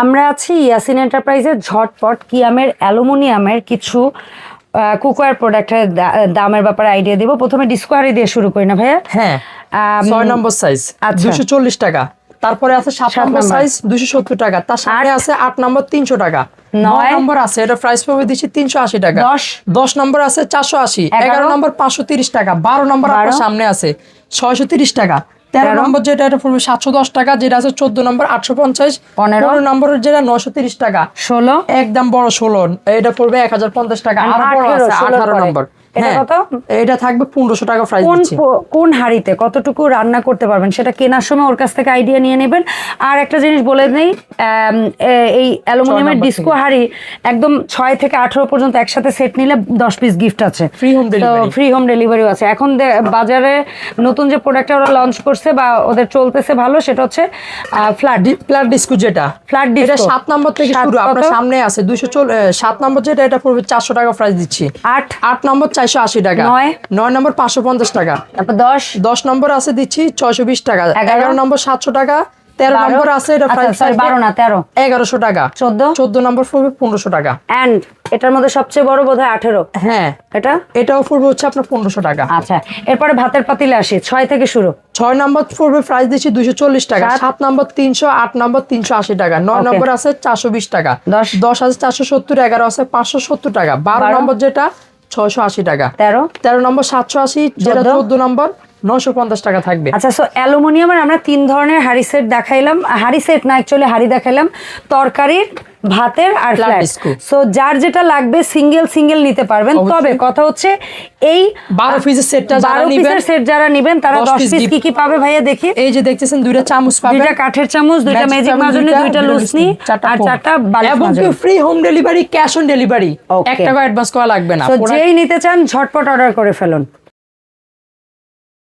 আমরা আছি ইয়াসিন এন্টারপ্রাইজের ঝটপট কিয়ামের অ্যালুমিনিয়ামের কিছু কুকওয়্যার প্রোডাক্টের দামের ব্যাপারে আইডিয়া দিব। প্রথমে ডিসকোয়ারি দিয়ে শুরু করি না ভাইয়া? হ্যাঁ, 6 নম্বর সাইজ 240 টাকা। তারপরে আছে 7 নম্বর সাইজ 270 টাকা। তার সাথে আছে 8 নম্বর 300 টাকা। 9 নম্বর আছে, এটা প্রাইস পড়বে দিচ্ছি 380 টাকা। 10 নম্বর আছে 480। 11 নম্বর 530 টাকা। 12 নম্বর আপনার সামনে আছে 630 টাকা। 13 নম্বর যেটা এটা পড়বে 710 টাকা, যেটা আছে 14 নম্বর 850। 15 নম্বরের যেটা 930 টাকা। 16 একদম বড় 16 এটা পড়বে 1050 টাকা। আর বড় আছে 18 নম্বর। এটা কত? এটা থাকবে 1500 টাকা প্রাইস দিচ্ছি। কোন হাঁড়িতে কতটুকু রান্না করতে পারবেন সেটা কেনার সময় ওর কাছ থেকে আইডিয়া নিয়ে নেবেন। আর একটা জিনিস বলে নেই, এই অ্যালুমিনিয়ামের ডিস্কো হাঁড়ি একদম 6 থেকে 18 পর্যন্ত একসাথে সেট নিলে 10 পিস গিফট আছে, ফ্রি হোম ডেলিভারিও আছে। এখন বাজারে নতুন যে প্রোডাক্টটা ওরা লঞ্চ করছে বা ওদের চলতেছে ভালো, সেটা হচ্ছে ফ্ল্যাট ডিস্কো। যেটা ফ্ল্যাট ডিস্কো এটা 7 নম্বর থেকে শুরু, আপনার সামনে আছে 7 নম্বর যেটা এটা পড়বে 400 টাকা প্রাইস দিচ্ছি। 8 নম্বর 480 টাকা। 9 নম্বর 550 টাকা। তারপর 10 নম্বর আছে দিচ্ছি 620 টাকা। 11 নম্বর 700 টাকা। 13 নম্বর আছে এটা প্রাইস 12 না 13 1100 টাকা। 14 নম্বর পড়বে 1500 টাকা। এন্ড এটার মধ্যে সবচেয়ে বড় বোধহয় 18। হ্যাঁ, এটাও পড়বে হচ্ছে আপনার 1500 টাকা। আচ্ছা, এরপরে ভাতের পাতিলে আসি। 6 থেকে শুরু। 6 নম্বর পড়বে প্রাইস দিচ্ছি 240 টাকা। 7 নম্বর 300। 8 নম্বর 380 টাকা। 9 নম্বর আছে 420 টাকা। 10 আছে 470। 11 আছে 570 টাকা। 12 নম্বর যেটা 680 টাকা। 13 নম্বর 780, যেটা 14 নম্বর 950 টাকা থাকবে। আচ্ছা, সো অ্যালুমিনিয়ামের আমরা 3 ধরনের হাঁড়ি সেট দেখাইলাম। হাঁড়ি সেট না, অ্যাকচুয়ালি হাঁড়ি দেখাইলাম, তরকারির, ভাতের আর ফ্ল্যাট। সো যার যেটা লাগবে সিঙ্গেল নিতে পারবেন। তবে কথা হচ্ছে এই 12 পিসের সেটটা যারা নেবেন তারা 10 পিস কি পাবে ভাইয়া দেখি? এই যে দেখতেছেন, 2টা চামচ পাবেন, 2টা কাঠের চামচ, 2টা ম্যাজিক মাজনি, 2টা লুসনি আর 4টা বালিশ মাজনি। এবং free home delivery, cash on delivery, 1 টাকা অ্যাডভান্স করা লাগবে না। সো যেই নিতে চান ঝটপট অর্ডার করে ফেলুন।